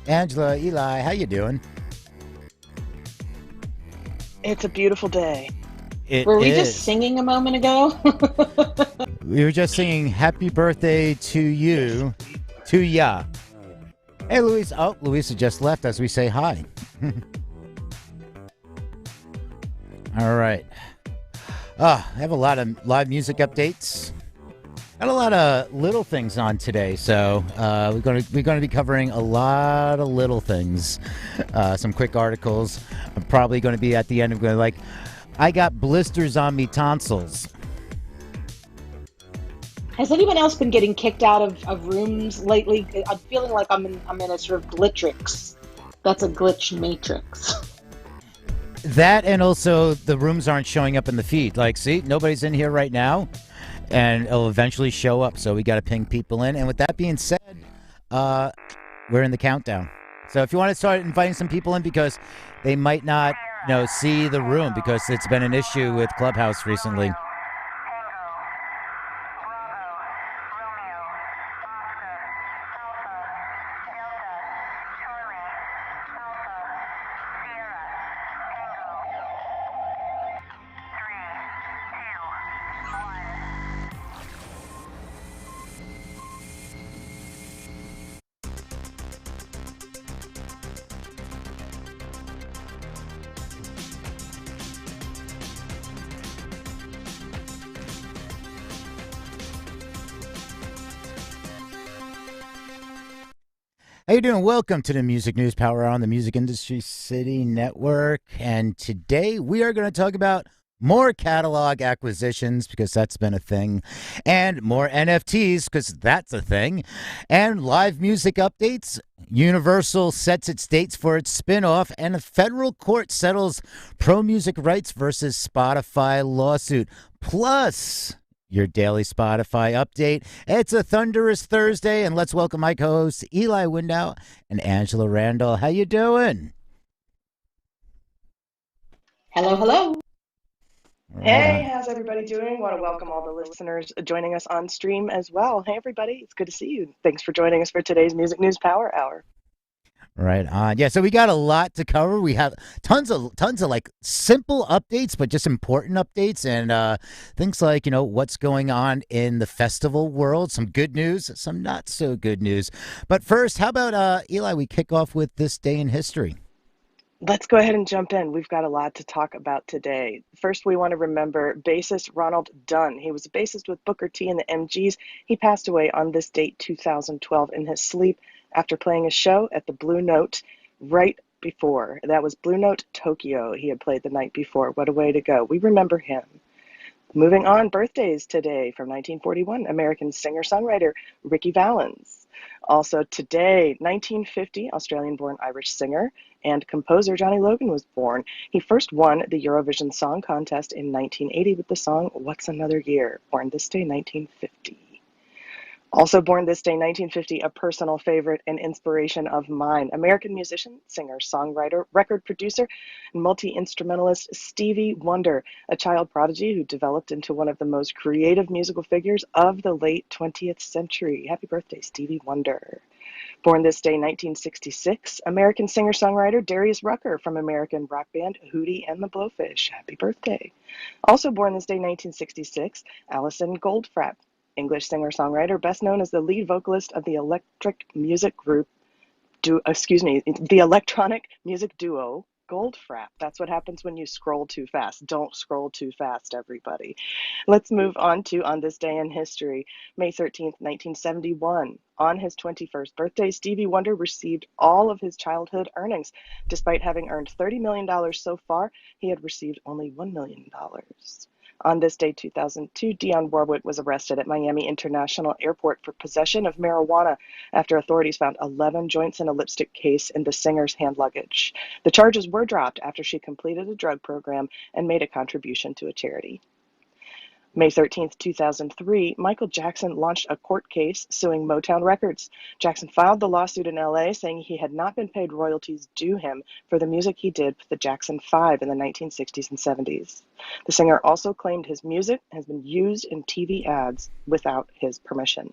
Angela, Eli, how you doing? It's a beautiful day. It Were we just is. singing a moment ago? We were just singing happy birthday to Yes. you, to ya. Hey, Luis. Oh, Luisa just left as we say hi. All right. I have a lot of live music updates. Got a lot of little things on today, so we're gonna be covering a lot of little things. Some quick articles. I'm probably going to be at the end of going like, I got blisters on me tonsils. Has anyone else been getting kicked out of rooms lately? I'm feeling like I'm in a sort of glittrix. That's a glitch matrix. That and also the rooms aren't showing up in the feed. Like, see, nobody's in here right now, and it'll eventually show up. So we got to ping people in. And with that being said, uh, we're in the countdown. So if you want to start inviting some people in because they might not, see the room because it's been an issue with Clubhouse recently. How you doing? Welcome to the Music News Power on the Music Industry City Network. And today we are going to talk about more catalog acquisitions because that's been a thing, and more NFTs because that's a thing, and live music updates. Universal sets its dates for its spinoff, and a federal court settles pro music rights versus Spotify lawsuit. Plus, your daily Spotify update. It's a thunderous Thursday, and let's welcome my co-hosts Eli Window and Angela Randall. How you doing? Hello, hello. Right Hey, on. how's everybody doing? Want to welcome all the listeners joining us on stream as well. Hey, everybody, it's good to see you. Thanks for joining us for today's Music News Power Hour. Right on. Yeah, so we got a lot to cover. We have tons of like simple updates, but just important updates and things like, what's going on in the festival world, some good news, some not so good news. But first, how about Eli, we kick off with this day in history. Let's go ahead and jump in. We've got a lot to talk about today. First, we want to remember bassist Ronald Dunn. He was a bassist with Booker T and the MGs. He passed away on this date, 2012, in his sleep after playing a show at the Blue Note right before. That was Blue Note Tokyo. He had played the night before. What a way to go. We remember him. Moving on, birthdays today from 1941, American singer-songwriter Ricky Valens. Also today, 1950, Australian-born Irish singer and composer Johnny Logan was born. He first won the Eurovision Song Contest in 1980 with the song What's Another Year, born this day, 1950. Also born this day, 1950, a personal favorite and inspiration of mine, American musician, singer, songwriter, record producer, and multi-instrumentalist Stevie Wonder, a child prodigy who developed into one of the most creative musical figures of the late 20th century. Happy birthday, Stevie Wonder. Born this day, 1966, American singer-songwriter Darius Rucker from American rock band Hootie and the Blowfish. Happy birthday. Also born this day, 1966, Alison Goldfrapp, English singer-songwriter, best known as the lead vocalist of the the electronic music duo Goldfrapp. That's what happens when you scroll too fast. Don't scroll too fast, everybody. Let's move on this day in history. May 13th, 1971. On his 21st birthday, Stevie Wonder received all of his childhood earnings. Despite having earned $30 million so far, he had received only $1 million. On this day, 2002, Dionne Warwick was arrested at Miami International Airport for possession of marijuana after authorities found 11 joints in a lipstick case in the singer's hand luggage. The charges were dropped after she completed a drug program and made a contribution to a charity. May 13th, 2003, Michael Jackson launched a court case suing Motown Records. Jackson filed the lawsuit in LA saying he had not been paid royalties due him for the music he did with the Jackson 5 in the 1960s and 70s. The singer also claimed his music has been used in TV ads without his permission.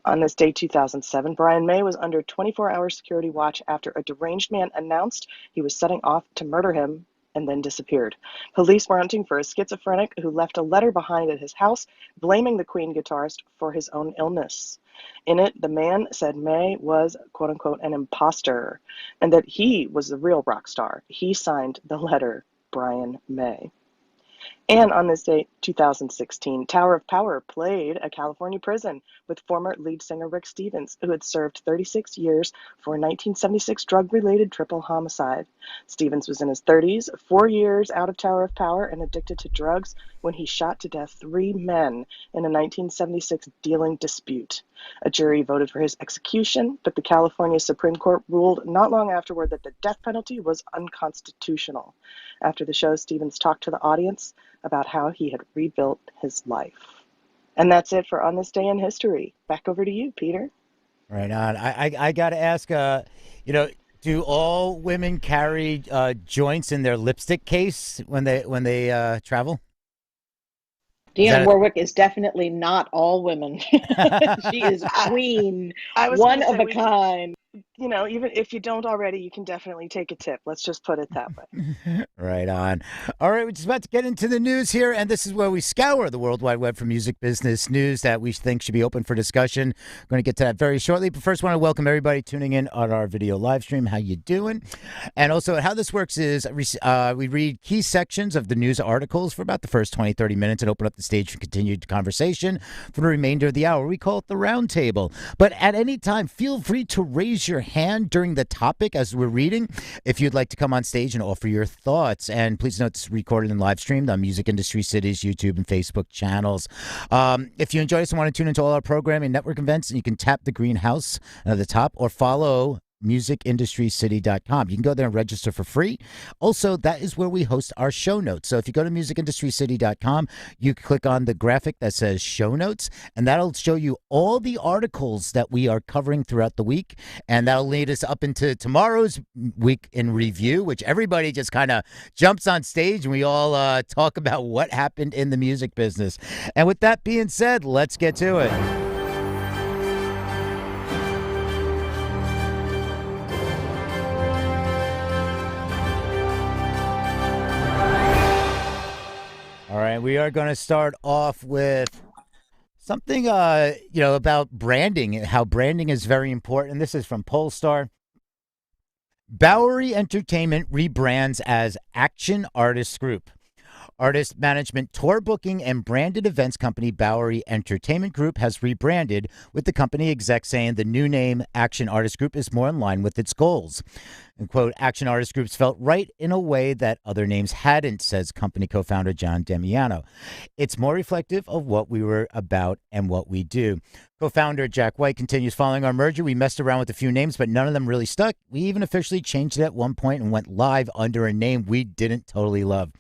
On this day, 2007, Brian May was under 24-hour security watch after a deranged man announced he was setting off to murder him and then disappeared. Police were hunting for a schizophrenic who left a letter behind at his house, blaming the Queen guitarist for his own illness. In it, the man said May was, quote unquote, an imposter, and that he was the real rock star. He signed the letter, Brian May. And on this date, 2016, Tower of Power played a California prison with former lead singer Rick Stevens, who had served 36 years for a 1976 drug-related triple homicide. Stevens was in his 30s, 4 years out of Tower of Power and addicted to drugs when he shot to death 3 men in a 1976 dealing dispute. A jury voted for his execution, but the California Supreme Court ruled not long afterward that the death penalty was unconstitutional. After the show, Stevens talked to the audience about how he had rebuilt his life. And that's it for On This Day in History. Back over to you, Peter. Right on. I got to ask, do all women carry joints in their lipstick case when they travel? Dionne Warwick is definitely not all women. She is queen, one of a kind. Even if you don't already, you can definitely take a tip. Let's just put it that way. Right on. All right, we're just about to get into the news here, and this is where we scour the World Wide Web for music business news that we think should be open for discussion. I'm going to get to that very shortly, but first I want to welcome everybody tuning in on our video live stream. How you doing? And also, how this works is we read key sections of the news articles for about the first 20, 30 minutes and open up the stage for continued conversation for the remainder of the hour. We call it the round table. But at any time, feel free to raise your hand during the topic as we're reading if you'd like to come on stage and offer your thoughts. And please note this is recorded and live streamed on Music Industry City's YouTube and Facebook channels. If you enjoy us and want to tune into all our programming network events, you can tap the green house at the top or follow musicindustrycity.com. You can go there and register for free. Also, that is where we host our show notes. So if you go to musicindustrycity.com, you click on the graphic that says show notes, and that'll show you all the articles that we are covering throughout the week. And that'll lead us up into tomorrow's week in review, which everybody just kind of jumps on stage and we all talk about what happened in the music business. And with that being said, let's get to it. All right, we are going to start off with something, about branding, how branding is very important. And this is from Polestar. Bowery Entertainment rebrands as Action Artists Group. Artist management, tour booking, and branded events company Bowery Entertainment Group has rebranded, with the company exec saying the new name Action Artist Group is more in line with its goals. And quote, Action Artist Groups felt right in a way that other names hadn't, says company co-founder John Damiano. It's more reflective of what we were about and what we do. Co-founder Jack White continues, following our merger, we messed around with a few names, but none of them really stuck. We even officially changed it at one point and went live under a name we didn't totally love.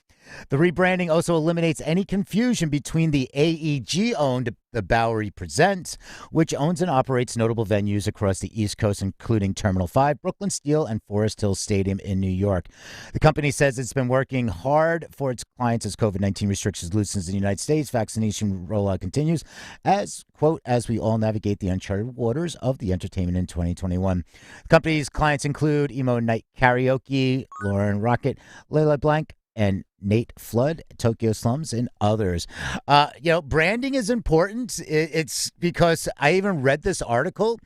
The rebranding also eliminates any confusion between the AEG-owned The Bowery Presents, which owns and operates notable venues across the East Coast, including Terminal 5, Brooklyn Steel, and Forest Hill Stadium in New York. The company says it's been working hard for its clients as COVID-19 restrictions loosens in the United States. Vaccination rollout continues as, quote, as we all navigate the uncharted waters of the entertainment in 2021. The company's clients include Emo Night Karaoke, Lauren Rocket, Layla Blank, and Nate Flood, Tokyo Slums, and others. Branding is important. It's because I even read this article,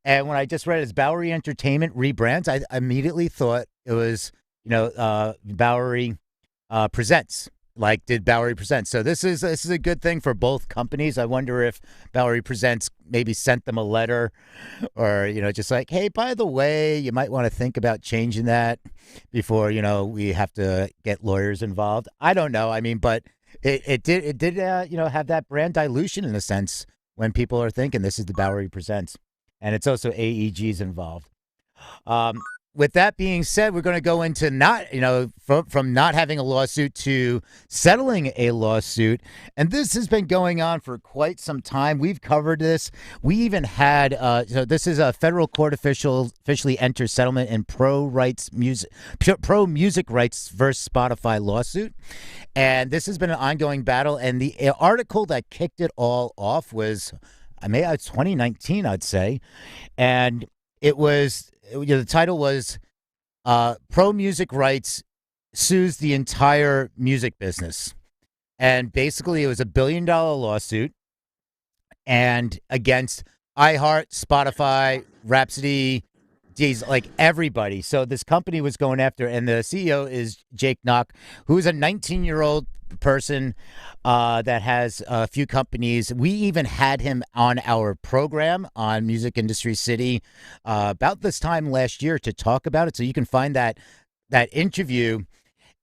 and when I just read it as Bowery Entertainment rebrands, I immediately thought it was, Bowery Presents. Like, did Bowery Presents? So this is a good thing for both companies. I wonder if Bowery Presents maybe sent them a letter, or just like, hey, by the way, you might want to think about changing that before we have to get lawyers involved. I don't know. I mean, but it did have that brand dilution in a sense when people are thinking this is the Bowery Presents, and it's also AEG's involved. With that being said, we're going to go into from not having a lawsuit to settling a lawsuit. And this has been going on for quite some time. We've covered this. We even had, this is a federal court officially entered settlement in pro music rights versus Spotify lawsuit. And this has been an ongoing battle. And the article that kicked it all off was it's 2019, I'd say. And it was, the title was Pro Music Rights Sues the Entire Music Business. And basically, it was $1 billion lawsuit and against iHeart, Spotify, Rhapsody, geez, like everybody. So this company was going after, and the CEO is Jake Knock, who's a 19-year-old person that has a few companies. We even had him on our program on Music Industry City about this time last year to talk about it. So you can find that interview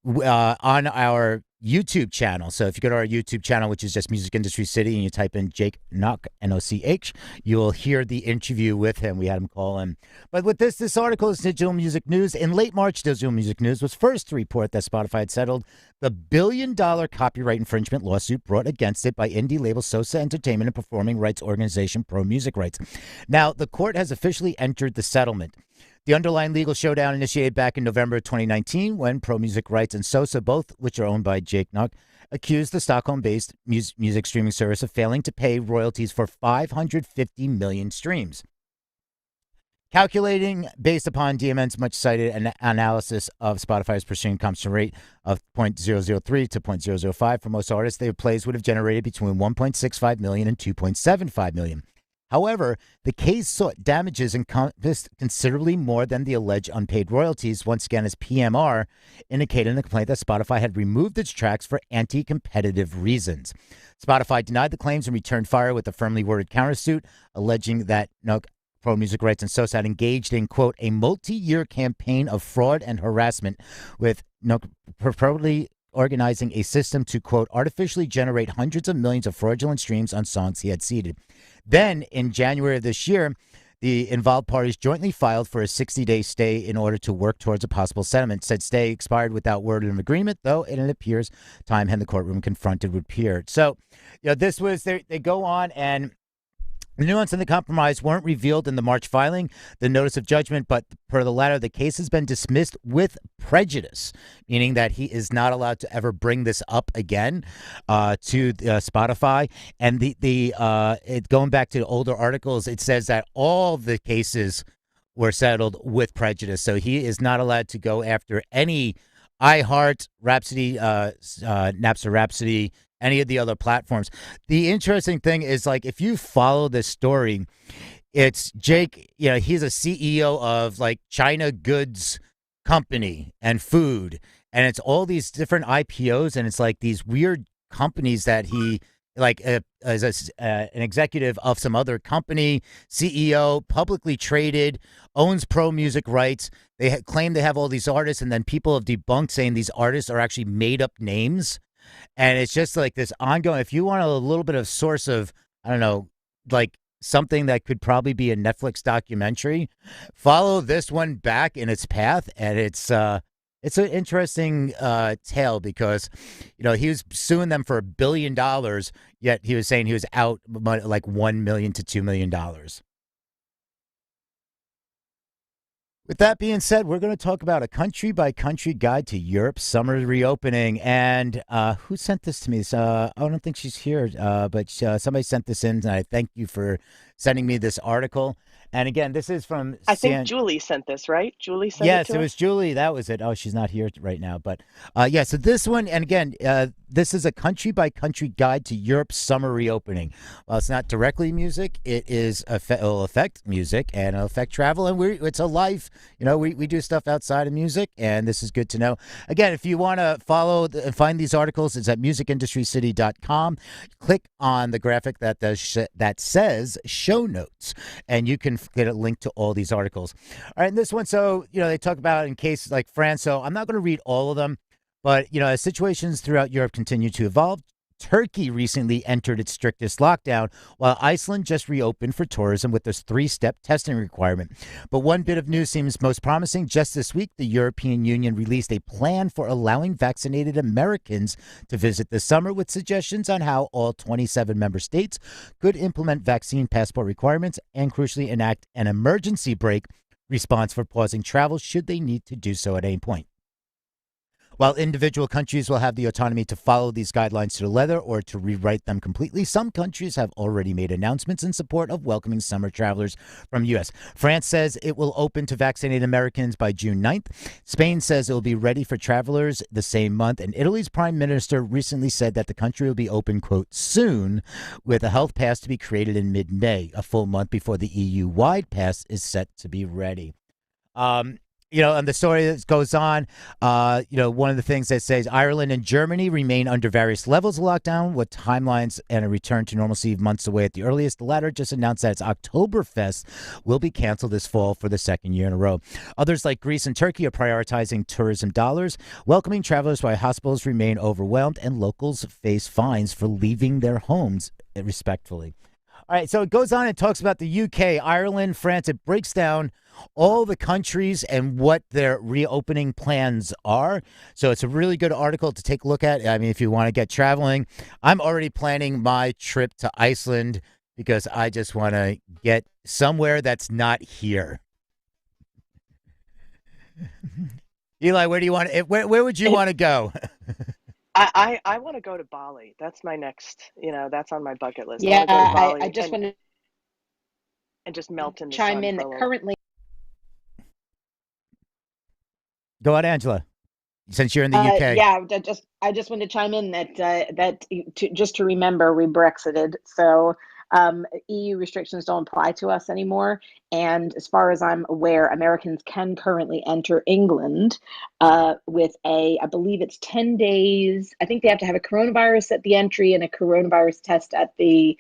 on our YouTube channel. So if you go to our YouTube channel, which is just Music Industry City, and you type in Jake Knock, N-O-C-H, you will hear the interview with him. We had him call in. But with this article is Digital Music News. In late March, Digital Music News was first to report that Spotify had settled the $1 billion copyright infringement lawsuit brought against it by indie label Sosa Entertainment and performing rights organization Pro Music Rights. Now, the court has officially entered the settlement. The underlying legal showdown initiated back in November 2019 when Pro Music Rights and Sosa, both which are owned by Jake Knock, accused the Stockholm-based music streaming service of failing to pay royalties for 550 million streams. Calculating based upon DMN's much-cited analysis of Spotify's pursuing compensation rate of 0.003 to 0.005 for most artists, their plays would have generated between 1.65 million and 2.75 million. However, the case sought damages encompassed considerably more than the alleged unpaid royalties, once again as PMR indicated in the complaint that Spotify had removed its tracks for anti-competitive reasons. Spotify denied the claims and returned fire with a firmly worded countersuit, alleging that Pro Music Rights and Sosa had engaged in, quote, a multi-year campaign of fraud and harassment with purportedly organizing a system to, quote, artificially generate hundreds of millions of fraudulent streams on songs he had seeded. Then, in January of this year, the involved parties jointly filed for a 60-day stay in order to work towards a possible settlement. Said stay expired without word of agreement, though it appears time had the courtroom confronted with Peer. So, this was, they go on, and the nuance and the compromise weren't revealed in the March filing, the notice of judgment, but per the latter, the case has been dismissed with prejudice, meaning that he is not allowed to ever bring this up again to Spotify. And going back to the older articles, it says that all the cases were settled with prejudice. So he is not allowed to go after any iHeart, Rhapsody, Napster Rhapsody, any of the other platforms. The interesting thing is, like, if you follow this story, it's Jake, he's a CEO of like China Goods Company and food, and it's all these different IPOs, and it's like these weird companies that he, like, as an executive of some other company, CEO, publicly traded, owns Pro Music Rights. They claim they have all these artists, and then people have debunked saying these artists are actually made up names. And it's just like this ongoing, if you want a little bit of source of, I don't know, like something that could probably be a Netflix documentary, follow this one back in its path. And it's an interesting tale because, he was suing them for $1 billion, yet he was saying he was out like $1 million to $2 million. With that being said, we're going to talk about a country-by-country guide to Europe's summer reopening. And who sent this to me? I don't think she's here, but somebody sent this in, and I thank you for sending me this article. And again, this is from... I think Julie sent this, right? Julie sent it to us? Yes, it was Julie. That was it. Oh, she's not here right now. But so this one, and again, this is a country-by-country guide to Europe's summer reopening. Well, it's not directly music. It'll affect music, and it'll affect travel. And it's a life. We do stuff outside of music, and this is good to know. Again, if you want to follow and find these articles, it's at musicindustrycity.com. Click on the graphic that says show notes, and you can get a link to all these articles. All right, and this one, so, they talk about in cases like France, so I'm not going to read all of them, but, as situations throughout Europe continue to evolve, Turkey recently entered its strictest lockdown, while Iceland just reopened for tourism with this 3-step testing requirement. But one bit of news seems most promising. Just this week, the European Union released a plan for allowing vaccinated Americans to visit this summer, with suggestions on how all 27 member states could implement vaccine passport requirements and, crucially, enact an emergency brake response for pausing travel should they need to do so at any point. While individual countries will have the autonomy to follow these guidelines to the letter or to rewrite them completely, some countries have already made announcements in support of welcoming summer travelers from U.S. France says it will open to vaccinated Americans by June 9th. Spain says it will be ready for travelers the same month. And Italy's prime minister recently said that the country will be open, quote, soon, with a health pass to be created in mid-May, a full month before the EU-wide pass is set to be ready. And the story that goes on, one of the things that says Ireland and Germany remain under various levels of lockdown with timelines and a return to normalcy months away at the earliest. The latter just announced that its Oktoberfest will be canceled this fall for the second year in a row. Others like Greece and Turkey are prioritizing tourism dollars, welcoming travelers while hospitals remain overwhelmed and locals face fines for leaving their homes respectfully. All right, so it goes on and talks about the UK, Ireland, France. It breaks down all the countries and what their reopening plans are. So it's a really good article to take a look at. I mean, if you want to get traveling, I'm already planning my trip to Iceland because I just want to get somewhere that's not here. Eli, where do you want? Where would you want to go? I want to go to Bali. That's my next, that's on my bucket list. Yeah, I want to go to Bali I just want to and just melt in the chime sun in for a that little. currently. Go on, Angela. Since you're in the UK. I just want to chime in that just to remember we Brexited, so EU restrictions don't apply to us anymore. And as far as I'm aware, Americans can currently enter England with I believe it's 10 days. I think they have to have a coronavirus at the entry and a coronavirus test at the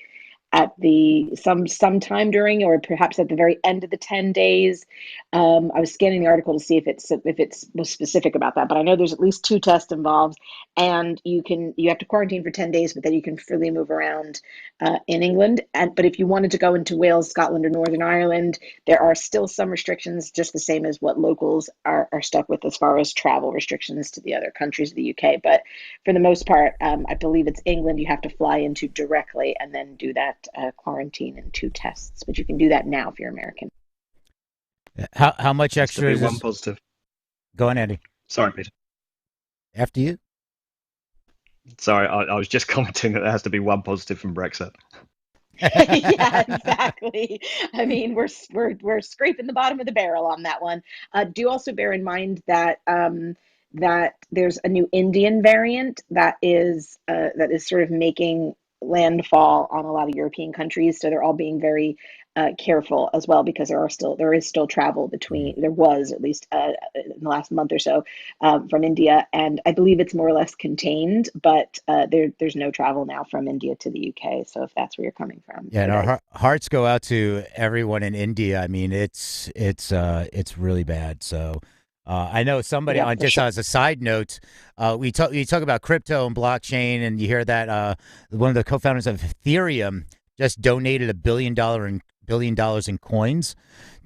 sometime during, or perhaps at the very end of the 10 days. I was scanning the article to see if it's was specific about that, but I know there's at least 2 tests involved, and you have to quarantine for 10 days, but then you can freely move around in England. But if you wanted to go into Wales, Scotland, or Northern Ireland, there are still some restrictions, just the same as what locals are stuck with as far as travel restrictions to the other countries of the UK. But for the most part, I believe it's England you have to fly into directly and then do that quarantine and 2 tests, but you can do that now if you're American. How much extra is one positive? Go on, Andy. Sorry, Peter. After you. Sorry, I was just commenting that there has to be one positive from Brexit. Yeah, exactly. I mean, we're scraping the bottom of the barrel on that one. Do also bear in mind that that there's a new Indian variant that is sort of making landfall on a lot of European countries. So they're all being very careful as well, because there is still travel there was at least in the last month or so from India, and I believe it's more or less contained, but there's no travel now from India to the UK. So if that's where you're coming from, yeah, and our hearts go out to everyone in India. I mean, it's really bad. So. I know somebody as a side note, you talk about crypto and blockchain, and you hear that one of the co-founders of Ethereum just donated $1 billion in coins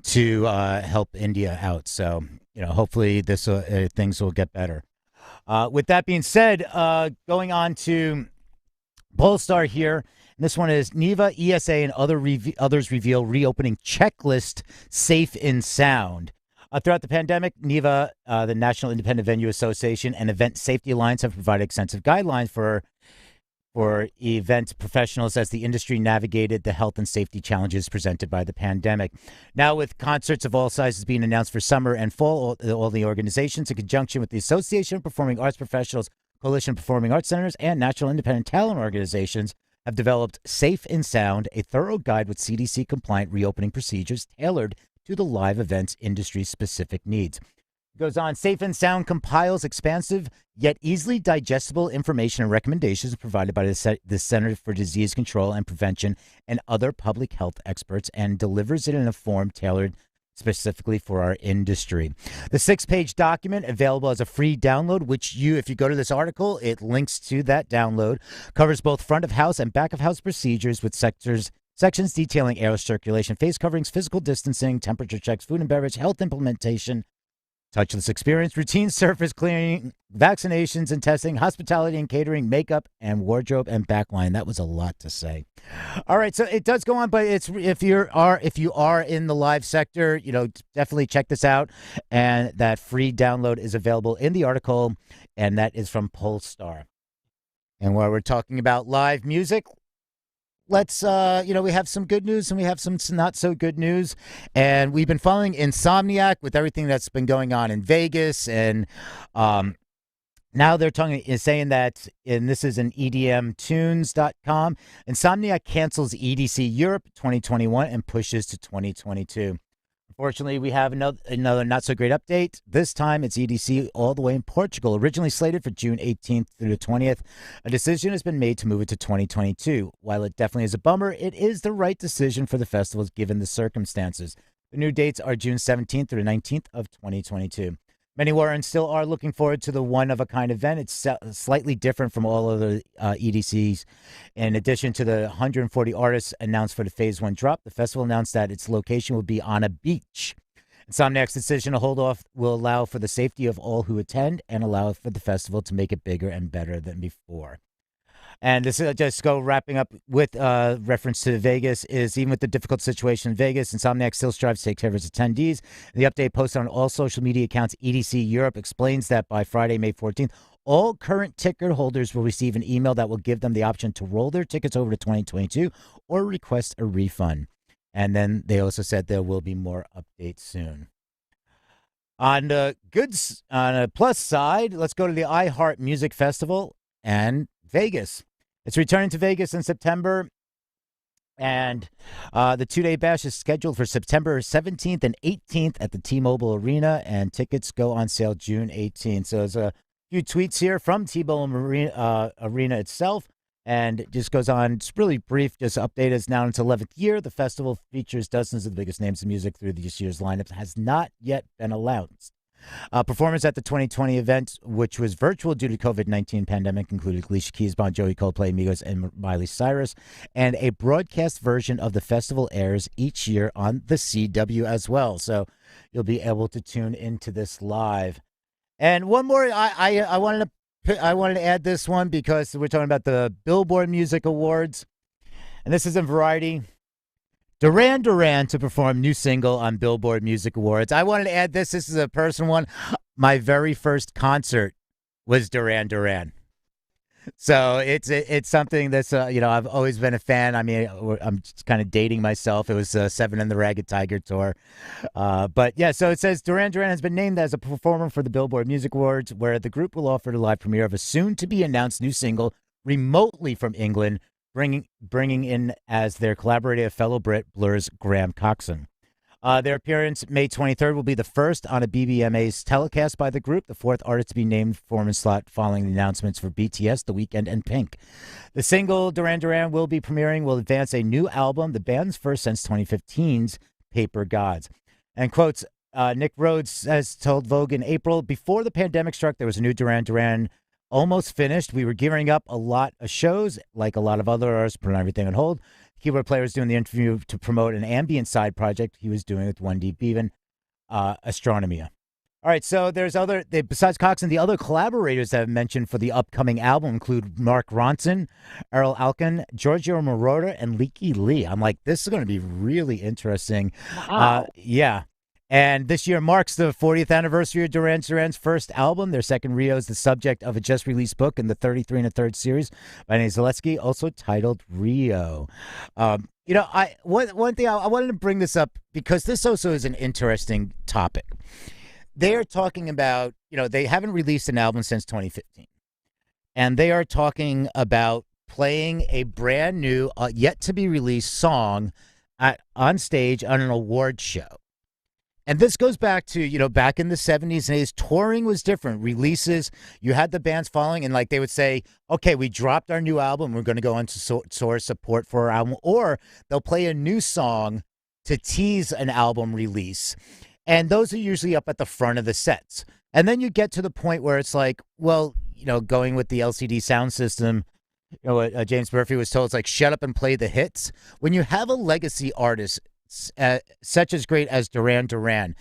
to help India out. So hopefully this things will get better. With that being said, going on to Polestar here. This one is NEVA, ESA, and others reveal reopening checklist safe in sound. Throughout the pandemic, NEVA, the National Independent Venue Association, and Event Safety Alliance have provided extensive guidelines for event professionals as the industry navigated the health and safety challenges presented by the pandemic. Now, with concerts of all sizes being announced for summer and fall, all the organizations, in conjunction with the Association of Performing Arts Professionals, Coalition of Performing Arts Centers, and National Independent Talent Organizations, have developed Safe in Sound, a thorough guide with CDC-compliant reopening procedures tailored to the live events industry's specific needs. It goes on, Safe and Sound compiles expansive yet easily digestible information and recommendations provided by the Center for Disease Control and Prevention and other public health experts, and delivers it in a form tailored specifically for our industry. The 6-page document, available as a free download, which if you go to this article, it links to that download, covers both front of house and back of house procedures with sections detailing air circulation, face coverings, physical distancing, temperature checks, food and beverage, health implementation, touchless experience, routine surface cleaning, vaccinations and testing, hospitality and catering, makeup and wardrobe and backline. That was a lot to say. All right, so it does go on, but it's if you are in the live sector, definitely check this out. And that free download is available in the article, and that is from Polestar. And while we're talking about live music, let's, we have some good news and we have some not so good news. And we've been following Insomniac with everything that's been going on in Vegas. And now they're saying that, and this is in EDMtunes.com, Insomniac cancels EDC Europe 2021 and pushes to 2022. Unfortunately, we have another not-so-great update. This time, it's EDC all the way in Portugal, originally slated for June 18th through the 20th. A decision has been made to move it to 2022. While it definitely is a bummer, it is the right decision for the festivals given the circumstances. The new dates are June 17th through the 19th of 2022. Many were and still are looking forward to the one-of-a-kind event. It's slightly different from all other EDCs. In addition to the 140 artists announced for the Phase 1 drop, the festival announced that its location will be on a beach. Insomniac's decision to hold off will allow for the safety of all who attend and allow for the festival to make it bigger and better than before. And this is just wrapping up with reference to Vegas is even with the difficult situation in Vegas, Insomniac still strives to take care of its attendees. The update posted on all social media accounts, EDC Europe explains that by Friday, May 14th, all current ticket holders will receive an email that will give them the option to roll their tickets over to 2022 or request a refund. And then they also said there will be more updates soon. On a plus side, let's go to the iHeart Music Festival and Vegas. It's returning to Vegas in September, and the two-day bash is scheduled for September 17th and 18th at the T-Mobile Arena, and tickets go on sale June 18th. So there's a few tweets here from T-Mobile Arena itself, and it just goes on. It's really brief, just update us now in its 11th year. The festival features dozens of the biggest names in music through this year's lineup. Has not yet been announced. Performance at the 2020 event, which was virtual due to COVID-19 pandemic, included Alicia Keys, Bon Jovi, Coldplay, Migos, and Miley Cyrus. And a broadcast version of the festival airs each year on the CW as well. So you'll be able to tune into this live. And one more, I wanted to add this one because we're talking about the Billboard Music Awards, and this is in Variety. Duran Duran to perform new single on Billboard Music Awards. I wanted to add this. This is a personal one. My very first concert was Duran Duran. So it's something that's, I've always been a fan. I mean, I'm just kind of dating myself. It was Seven and the Ragged Tiger tour. But yeah, so it says Duran Duran has been named as a performer for the Billboard Music Awards, where the group will offer the live premiere of a soon-to-be-announced new single remotely from England, bringing in as their collaborator fellow Brit Blur's Graham Coxon. Their appearance May 23rd will be the first on a BBMA's telecast by the group, the fourth artist to be named performance slot following the announcements for BTS, The Weeknd, and Pink. The single Duran Duran will be premiering will advance a new album, the band's first since 2015's Paper Gods. And quotes, Nick Rhodes has told Vogue in April, before the pandemic struck, there was a new Duran Duran almost finished. We were gearing up a lot of shows, like a lot of other artists, putting everything on hold. Keyboard player was doing the interview to promote an ambient side project he was doing with 1D Bevan, Astronomia. All right, so there's besides Coxon, the other collaborators that I've mentioned for the upcoming album include Mark Ronson, Errol Alkan, Giorgio Moroder, and Leaky Lee. I'm like, this is going to be really interesting. Wow. Yeah. And this year marks the 40th anniversary of Duran Duran's first album. Their second, Rio, is the subject of a just-released book in the 33 1/3 series by Nate Zaleski, also titled Rio. One thing I wanted to bring this up because this also is an interesting topic. They are talking about, they haven't released an album since 2015. And they are talking about playing a brand new, yet-to-be-released song on stage on an award show. And this goes back to, back in the 70s and 80s, touring was different. Releases, you had the bands following, and like they would say, okay, we dropped our new album. We're going to go into source support for our album. Or they'll play a new song to tease an album release. And those are usually up at the front of the sets. And then you get to the point where it's like, well, going with the LCD sound system, what James Murphy was told, it's like, shut up and play the hits. When you have a legacy artist such as great as Duran Duran,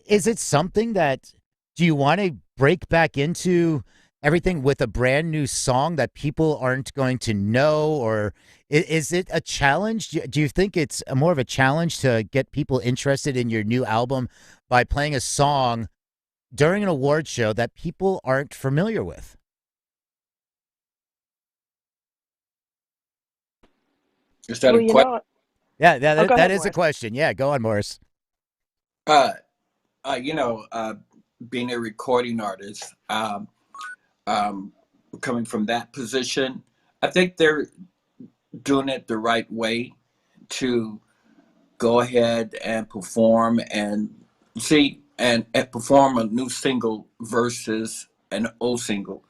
is it something that do you want to break back into everything with a brand new song that people aren't going to know, or is it a challenge? Do you think it's more of a challenge to get people interested in your new album by playing a song during an award show that people aren't familiar with? Is that Well, a question? Yeah, oh, go that ahead, is a Morris. question. Yeah, go on, Morris. Uh, you know, being a recording artist, um, coming from that position, I think they're doing it the right way to go ahead and perform and and perform a new single versus an old single.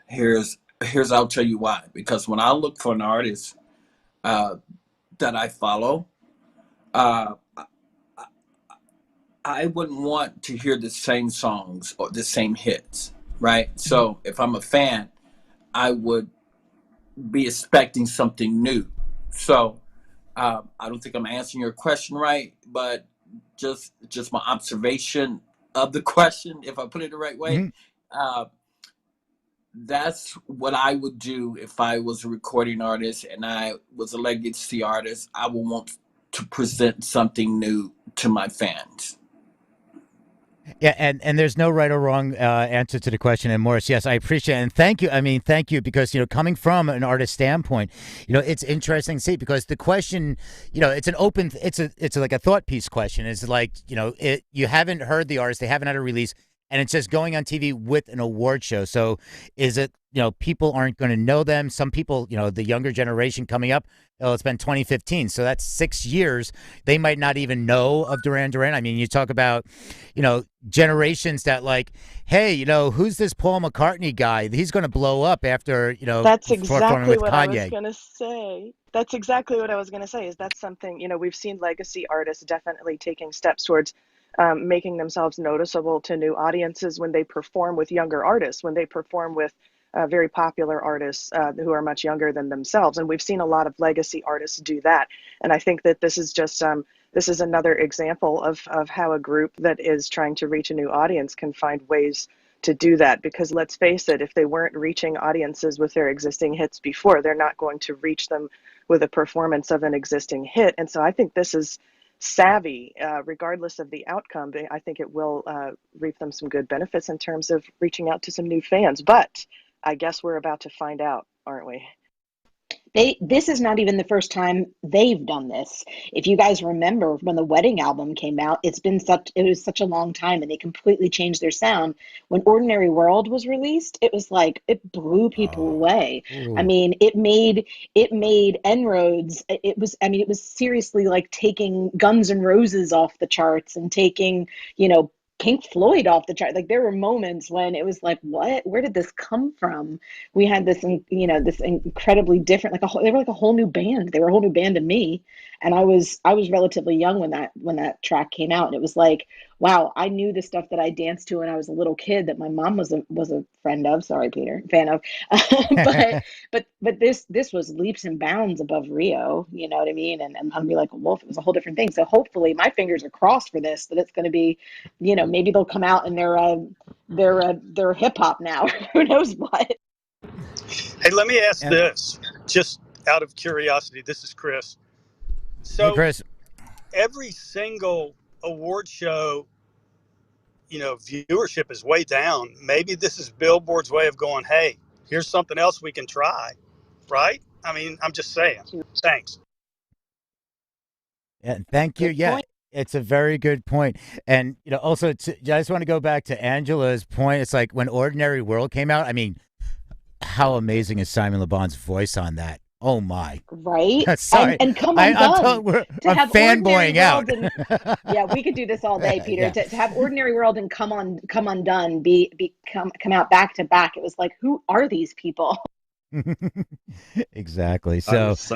Here's I'll tell you why. Because when I look for an artist uh, that I follow, uh, I wouldn't want to hear the same songs or the same hits, right? So if I'm a fan, I would be expecting something new. So I don't think I'm answering your question right, but just my observation of the question, if I put it the right way, Hmm. uh, that's what I would do if I was a recording artist and I was a legacy artist. I would want to present something new to my fans. Yeah, and there's no right or wrong answer to the question. And Morris, yes, I appreciate it. And thank you. I mean, thank you because coming from an artist standpoint, it's interesting to see because the question, it's an open, it's like a thought piece question. It's like you haven't heard the artist, they haven't had a release, and it's just going on TV with an award show. So is it people aren't going to know them? Some people, the younger generation coming up, it's been 2015, so that's 6 years. They might not even know of Duran Duran. I mean, you talk about generations that like, hey, who's this Paul McCartney guy? He's going to blow up after That's performing exactly with what I was Kanye. going to say. That's exactly what I was going to say. Is that something, we've seen legacy artists definitely taking steps towards making themselves noticeable to new audiences when they perform with younger artists, when they perform with very popular artists who are much younger than themselves. And we've seen a lot of legacy artists do that. And I think that this is just this is another example of how a group that is trying to reach a new audience can find ways to do that. Because let's face it, if they weren't reaching audiences with their existing hits before, they're not going to reach them with a performance of an existing hit. And so I think this is savvy, regardless of the outcome. I think it will reap them some good benefits in terms of reaching out to some new fans. But I guess we're about to find out, aren't we? This is not even the first time they've done this. If you guys remember when the Wedding album came out, it was such a long time and they completely changed their sound. When Ordinary World was released, it was like it blew people Oh, away. I ooh. mean, it made En-ROADS, it was seriously like taking Guns N' Roses off the charts and taking, Pink Floyd off the chart. Like there were moments when it was like, what? Where did this come from? We had this incredibly different, they were like a whole new band. They were a whole new band to me, and I was relatively young when that track came out, and it was like, wow, I knew the stuff that I danced to when I was a little kid that my mom was a friend of. Sorry, Peter, fan of, but this was leaps and bounds above Rio. You know what I mean? And I'm be like, well, it was a whole different thing. So hopefully, my fingers are crossed for this. That it's going to be, maybe they'll come out and they're hip hop now. Who knows what? Hey, let me ask And this, just out of curiosity. This is Chris. hey, So Chris. every single award show, viewership is way down. Maybe this is Billboard's way of going, hey, here's something else we can try, right? I mean, I'm just saying. Thanks. Yeah, thank you. Good Yeah, point. it's a very good point. And also, I just want to go back to Angela's point. It's like when Ordinary World came out. I mean, how amazing is Simon Le Bon's voice on that? Oh my! Right? And Sorry, and come I'm undone. telling, To I'm have Ordinary fanboying out. World and yeah, we could do this all day, Peter. Yeah, To have Ordinary World and Come Undone come out back to back. It was like, who are these people? exactly. I So was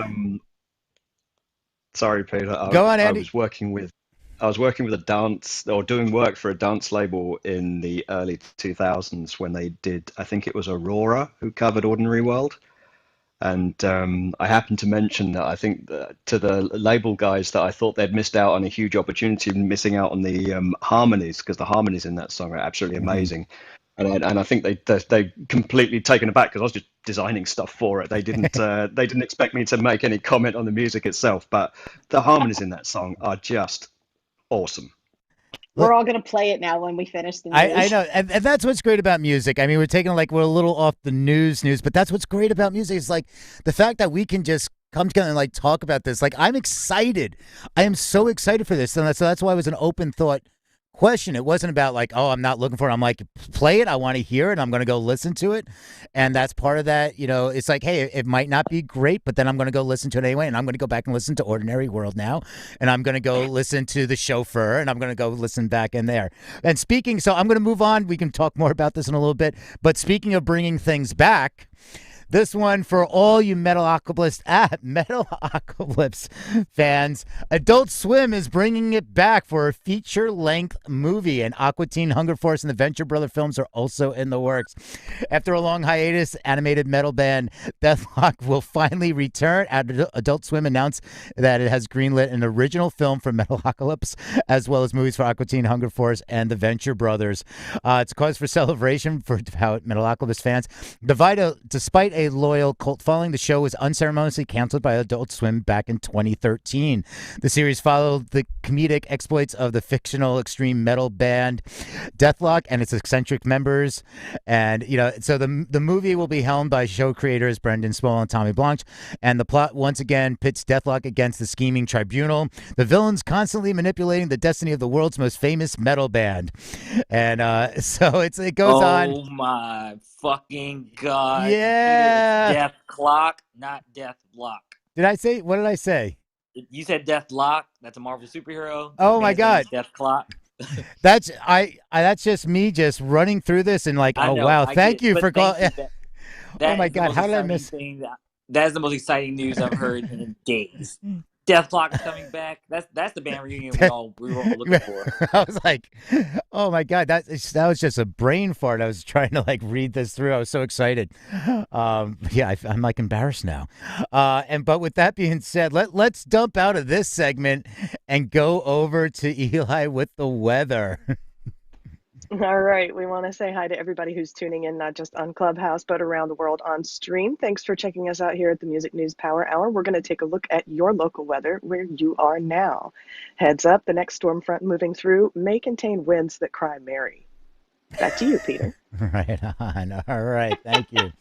sorry, Peter. go on, I Andy. was working with a dance or doing work for a dance label in the early 2000s when they did, I think it was Aurora who covered Ordinary World. And I happened to mention that I think that to the label guys that I thought they'd missed out on a huge opportunity, missing out on the harmonies, because the harmonies in that song are absolutely amazing. And I think they completely taken aback because I was just designing stuff for it. They didn't expect me to make any comment on the music itself, but the harmonies in that song are just awesome. We're all going to play it now when we finish the news. I know, and that's what's great about music. I mean, we're a little off the news, but that's what's great about music. It's like the fact that we can just come together and like talk about this. Like, I'm excited. I am so excited for this. So that's why it was an open thought question. It wasn't about like, oh, I'm not looking for it. I'm like, play it. I want to hear it. I'm going to go listen to it. And that's part of that. You know, it's like, hey, it might not be great, but then I'm going to go listen to it anyway. And I'm going to go back and listen to Ordinary World now. And I'm going to go listen to The Chauffeur. And I'm going to go listen back in there. And speaking, so I'm going to move on. We can talk more about this in a little bit. But speaking of bringing things back, this one for all you Metalocalypse fans. Adult Swim is bringing it back for a feature-length movie, and Aqua Teen Hunger Force and the Venture Brother films are also in the works. After a long hiatus, animated metal band Deathlock will finally return. Adult Swim announced that it has greenlit an original film for Metalocalypse, as well as movies for Aqua Teen Hunger Force and the Venture Brothers. It's a cause for celebration for devout Metalocalypse fans. Despite a loyal cult following, the show was unceremoniously canceled by Adult Swim back in 2013. The series followed the comedic exploits of the fictional extreme metal band Deathlock and its eccentric members. And, you know, so the movie will be helmed by show creators Brendan Small and Tommy Blanche. And the plot once again pits Deathlock against the scheming tribunal, the villains constantly manipulating the destiny of the world's most famous metal band. And so it goes on. Oh my fucking God. Yeah. Death Clock, not Death Block. What did I say? You said Death Lock. That's a Marvel superhero. Oh my God. Death Clock. That's just me just running through this and like, oh wow, thank you for calling. Oh my God, how did I miss? That is the most exciting news I've heard in days. Death Clock is coming back. That's the band reunion we were all looking for. I was like, oh my God, that was just a brain fart. I was trying to like read this through. I was so excited. Yeah, I'm like embarrassed now. But with that being said, let's dump out of this segment and go over to Eli with the weather. All right. We want to say hi to everybody who's tuning in, not just on Clubhouse, but around the world on stream. Thanks for checking us out here at the Music News Power Hour. We're going to take a look at your local weather where you are now. Heads up, the next storm front moving through may contain winds that cry Mary. Back to you, Peter. Right on. All right. Thank you.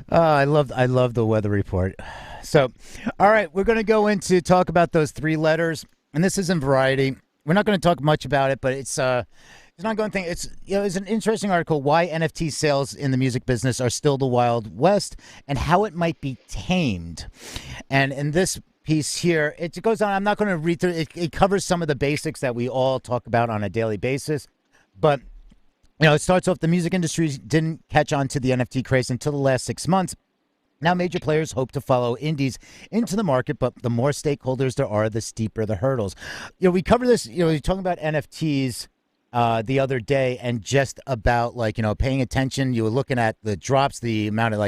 I love the weather report. So, all right, we're going to go into talk about those three letters, and this is in Variety. We're not going to talk much about it, but it's an ongoing thing. It's an interesting article, why NFT sales in the music business are still the Wild West and how it might be tamed. And in this piece here, it goes on. I'm not going to read through it. It covers some of the basics that we all talk about on a daily basis. But, it starts off, the music industry didn't catch on to the NFT craze until the last 6 months. Now, major players hope to follow indies into the market, but the more stakeholders there are, the steeper the hurdles. We cover this, you're talking about NFTs the other day, and just about paying attention. You were looking at the drops, the amount of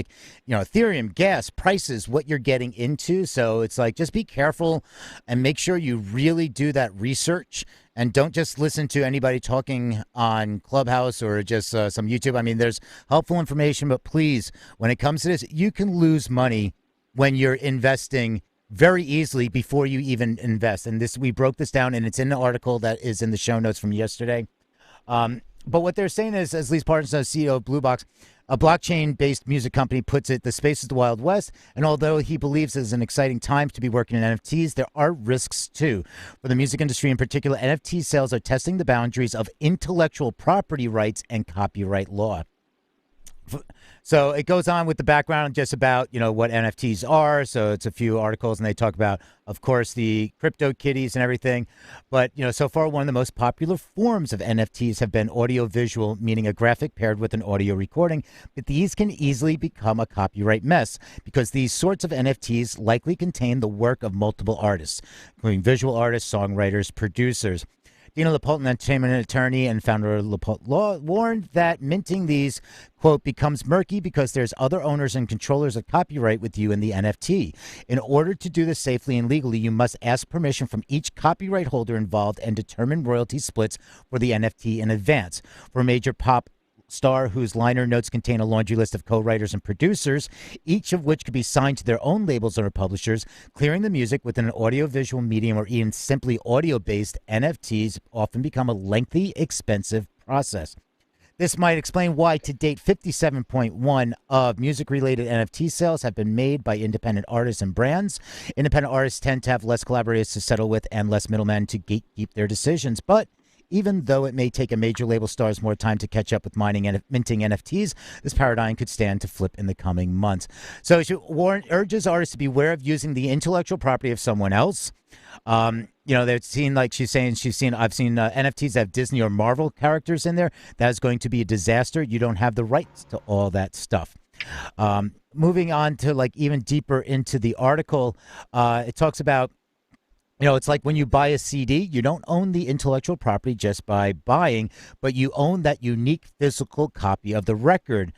Ethereum, gas prices, what you're getting into. So it's like, just be careful and make sure you really do that research. And don't just listen to anybody talking on Clubhouse or just some YouTube. I mean, there's helpful information, but please, when it comes to this, you can lose money when you're investing very easily before you even invest. And we broke this down, and it's in the article that is in the show notes from yesterday. But what they're saying is, as Lee Parsons, CEO of Blue Box, a blockchain-based music company, puts it, the space is the Wild West, and although he believes it's an exciting time to be working in NFTs, there are risks too. For the music industry in particular, NFT sales are testing the boundaries of intellectual property rights and copyright law. So it goes on with the background just about, what NFTs are. So it's a few articles, and they talk about, of course, the crypto kitties and everything. But, so far, one of the most popular forms of NFTs have been audio-visual, meaning a graphic paired with an audio recording. But these can easily become a copyright mess because these sorts of NFTs likely contain the work of multiple artists, including visual artists, songwriters, producers. Dina LaPolt, an entertainment attorney and founder of LaPolt Law, warned that minting these, quote, becomes murky because there's other owners and controllers of copyright with you in the NFT. In order to do this safely and legally, you must ask permission from each copyright holder involved and determine royalty splits for the NFT in advance. For a major pop star whose liner notes contain a laundry list of co-writers and producers, each of which could be signed to their own labels or publishers, clearing the music within an audio-visual medium or even simply audio-based NFTs often become a lengthy, expensive process. This might explain why, to date, 57.1 of music-related NFT sales have been made by independent artists and brands. Independent artists tend to have less collaborators to settle with and less middlemen to gatekeep their decisions, but even though it may take a major label stars more time to catch up with mining and minting NFTs, this paradigm could stand to flip in the coming months. So she urges artists to beware of using the intellectual property of someone else. They've seen, like I've seen NFTs that have Disney or Marvel characters in there. That is going to be a disaster. You don't have the rights to all that stuff. Moving on to like even deeper into the article, it talks about, it's like when you buy a CD, you don't own the intellectual property just by buying, but you own that unique physical copy of the record.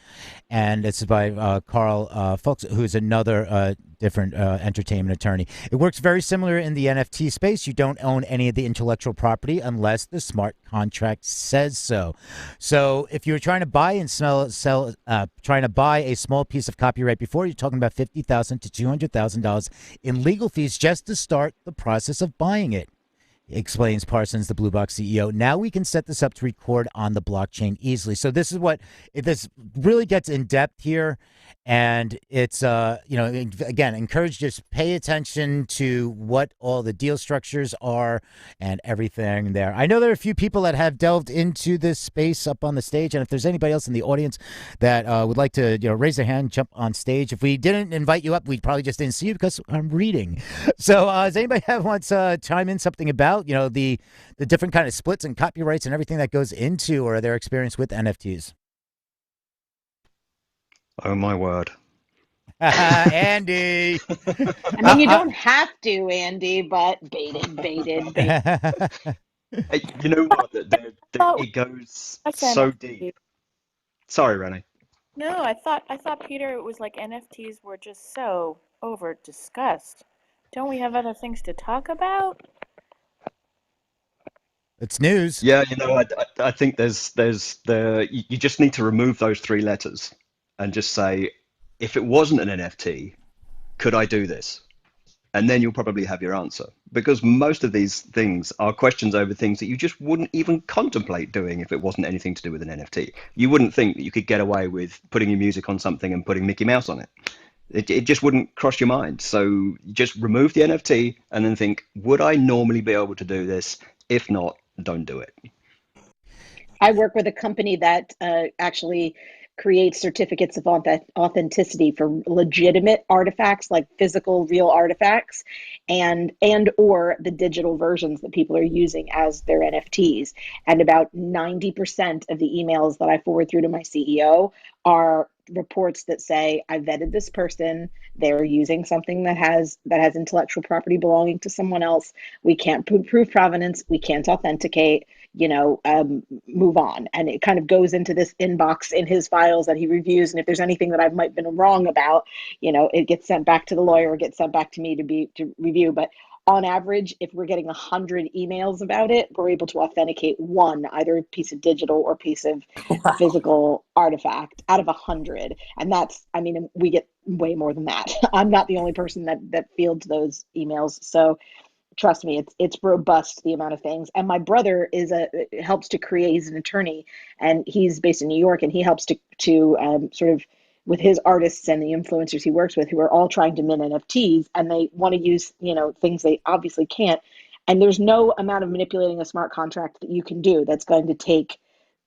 And it's by Carl Fuchs, who's another different entertainment attorney. It works very similar in the NFT space. You don't own any of the intellectual property unless the smart contract says so. So if you're trying to buy and trying to buy a small piece of copyright before, you're talking about $50,000 to $200,000 in legal fees just to start the process of buying it, explains Parsons, the Blue Box CEO. Now we can set this up to record on the blockchain easily. So this really gets in depth here. And it's, again, encourage, just pay attention to what all the deal structures are and everything there. I know there are a few people that have delved into this space up on the stage. And if there's anybody else in the audience that would like to, raise their hand, jump on stage. If we didn't invite you up, we probably just didn't see you because I'm reading. So does anybody wants to chime in something about, the different kind of splits and copyrights and everything that goes into or their experience with NFTs? Oh, my word. Andy. I mean, you don't have to, Andy, but baited. You know what? It goes so deep. Sorry, Rennie. No, I thought Peter, it was like NFTs were just so over discussed. Don't we have other things to talk about? It's news. Yeah, I think you just need to remove those three letters and just say, if it wasn't an NFT, could I do this? And then you'll probably have your answer, because most of these things are questions over things that you just wouldn't even contemplate doing if it wasn't anything to do with an NFT. You wouldn't think that you could get away with putting your music on something and putting Mickey Mouse on it. It just wouldn't cross your mind. So just remove the NFT and then think, would I normally be able to do this? If not, don't do it. I work with a company that actually creates certificates of authenticity for legitimate artifacts, like physical, real artifacts, and or the digital versions that people are using as their NFTs. And about 90% of the emails that I forward through to my CEO are reports that say, I vetted this person, they're using something that has intellectual property belonging to someone else. We can't prove provenance, we can't authenticate, move on. And it kind of goes into this inbox in his files that he reviews. And if there's anything that I might have been wrong about, it gets sent back to the lawyer or gets sent back to me to review. But on average, if we're getting 100 emails about it, we're able to authenticate one, either a piece of digital or piece of physical artifact out of 100. And we get way more than that. I'm not the only person that fields those emails. So trust me, it's robust, the amount of things. And my brother helps to create. He's an attorney, and he's based in New York, and he helps to sort of with his artists and the influencers he works with, who are all trying to mint NFTs, and they want to use things they obviously can't. And there's no amount of manipulating a smart contract that you can do that's going to take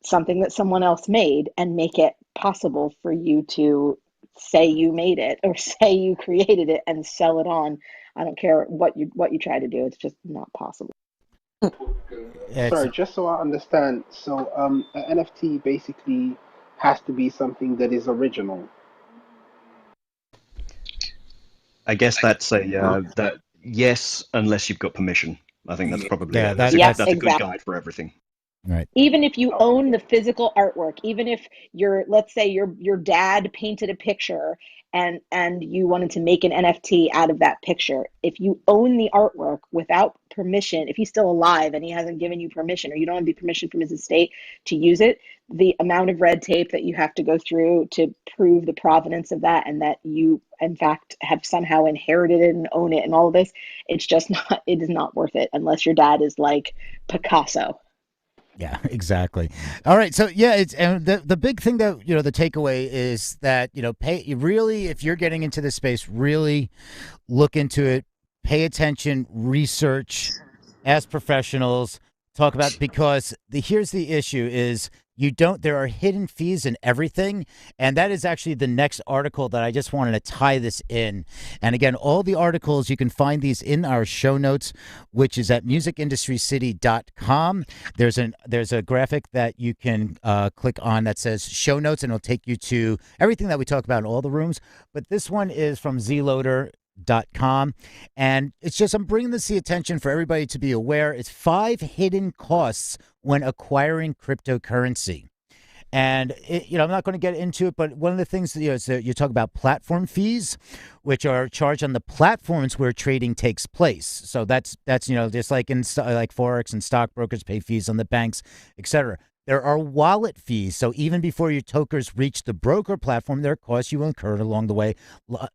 something that someone else made and make it possible for you to say you made it or say you created it and sell it on. I don't care what you try to do. It's just not possible. Sorry, just so I understand. So an NFT basically has to be something that is original. I guess that's that yes, unless you've got permission. I think that's probably Yeah, that's Yep, a good exactly. guide for everything. right. Even if you own the physical artwork, even if let's say your dad painted a picture and you wanted to make an NFT out of that picture, if you own the artwork without permission, if he's still alive and he hasn't given you permission, or you don't have the permission from his estate to use it, the amount of red tape that you have to go through to prove the provenance of that, and that you in fact have somehow inherited it and own it and all of this, it's just not, it is not worth it unless your dad is like Picasso. Yeah, exactly. All right, so yeah, it's and the big thing that the takeaway is that pay really, if you're getting into this space, really look into it, pay attention, research, ask professionals, talk about, because here's the issue is there are hidden fees in everything, and that is actually the next article that I just wanted to tie this in. And again, all the articles, you can find these in our show notes, which is at musicindustrycity.com. There's a graphic that you can click on that says show notes, and it'll take you to everything that we talk about in all the rooms. But this one is from zloader.com, and it's just, I'm bringing this to the attention for everybody to be aware. It's 5 hidden costs when acquiring cryptocurrency. And I'm not going to get into it, but one of the things is that you talk about platform fees, which are charged on the platforms where trading takes place. So that's just like in like forex and stockbrokers pay fees on the banks, etc. There are wallet fees. So even before your tokens reach the broker platform, there are costs you incurred along the way.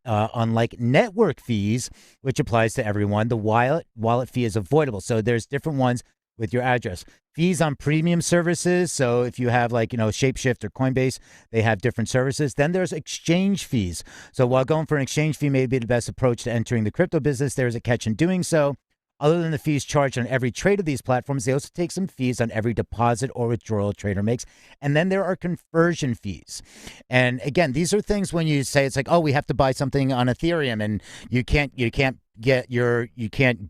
Unlike network fees, which applies to everyone, the wallet fee is avoidable. So there's different ones with your address. Fees on premium services. So if you have Shapeshift or Coinbase, they have different services. Then there's exchange fees. So while going for an exchange fee may be the best approach to entering the crypto business, there's a catch in doing so. Other than the fees charged on every trade of these platforms, they also take some fees on every deposit or withdrawal a trader makes. And then there are conversion fees. And again, these are things when you say it's like, oh, we have to buy something on Ethereum, and you can't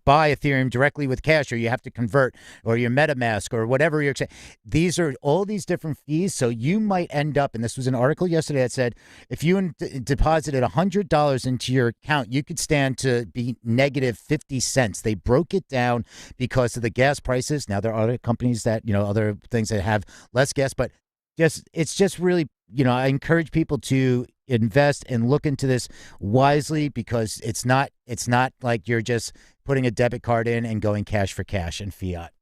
buy Ethereum directly with cash, or you have to convert, or your MetaMask, or whatever you're saying. These are all these different fees. So you might end up, and this was an article yesterday that said, if you deposited $100 into your account, you could stand to be negative 50 cents. They broke it down because of the gas prices. Now there are other companies that, other things that have less gas, but it's just really, I encourage people to invest and look into this wisely, because it's not like you're just putting a debit card in and going cash for cash and fiat.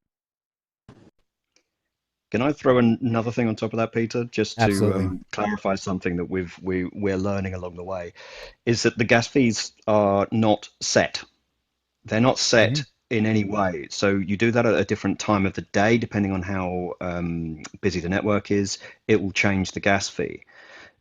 Can I throw another thing on top of that, Peter, just Absolutely. to clarify something that we're learning along the way, is that the gas fees are not set. They're not set in any way. So you do that at a different time of the day, depending on how busy the network is, it will change the gas fee.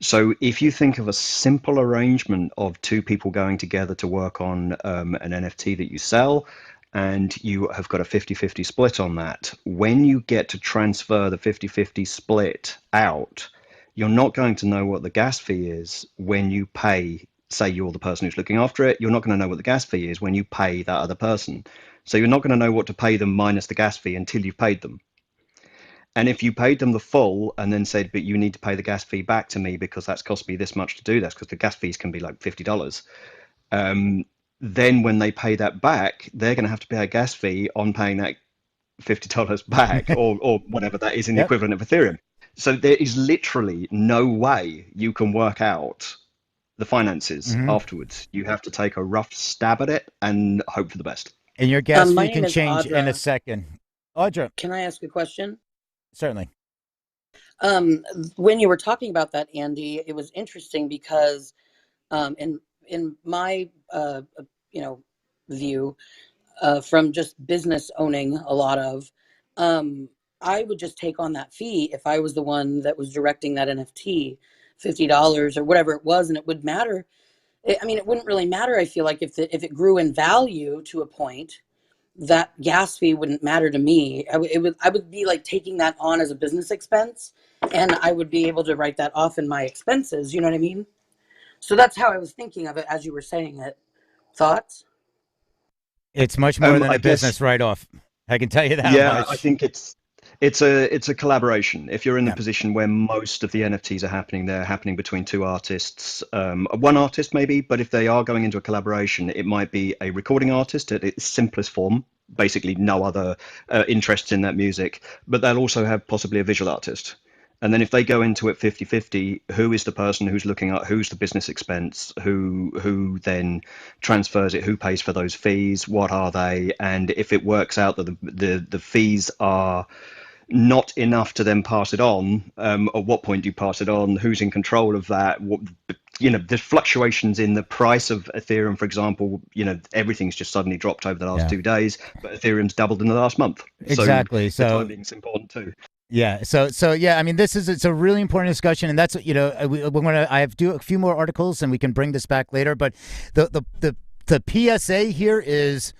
So if you think of a simple arrangement of 2 people going together to work on an NFT that you sell, and you have got a 50-50 split on that, when you get to transfer the 50-50 split out, you're not going to know what the gas fee is when you pay, say you're the person who's looking after it, you're not going to know what the gas fee is when you pay that other person. So you're not going to know what to pay them minus the gas fee until you've paid them. And if you paid them the full and then said, but you need to pay the gas fee back to me because that's cost me this much to do this, because the gas fees can be like $50, then when they pay that back, they're going to have to pay a gas fee on paying that $50 back, or whatever that is in the equivalent of Ethereum. So there is literally no way you can work out the finances afterwards. You have to take a rough stab at it and hope for the best. And your gas My fee name can is change in a Audra. second. Audra, Can I ask a question? certainly. When you were talking about that, Andy, it was interesting because in my view, from just business owning a lot of, I would just take on that fee if I was the one that was directing that NFT, $50 or whatever it was, and it would matter. I mean, it wouldn't really matter. I feel like if it grew in value to a point, that gas fee wouldn't matter to me. I would be like taking that on as a business expense, and I would be able to write that off in my expenses. You know what I mean? So that's how I was thinking of it as you were saying it. Thoughts? It's much more than I a business guess, write-off. I can tell you that yeah, I much. think it's a collaboration. If you're in the position where most of the NFTs are happening, they're happening between 2 artists, one artist maybe, but if they are going into a collaboration, it might be a recording artist at its simplest form, basically no other interests in that music, but they'll also have possibly a visual artist. And then if they go into it 50-50, who is the person who's looking at who's the business expense, who then transfers it, who pays for those fees, what are they? And if it works out that the fees are not enough to then pass it on, at what point do you pass it on? Who's in control of that? What, there's fluctuations in the price of Ethereum, for example. Everything's just suddenly dropped over the last 2 days, but Ethereum's doubled in the last month. Exactly. So the timing's important too. Yeah. So yeah. I mean, it's a really important discussion, and that's I have a few more articles, and we can bring this back later. But the PSA here is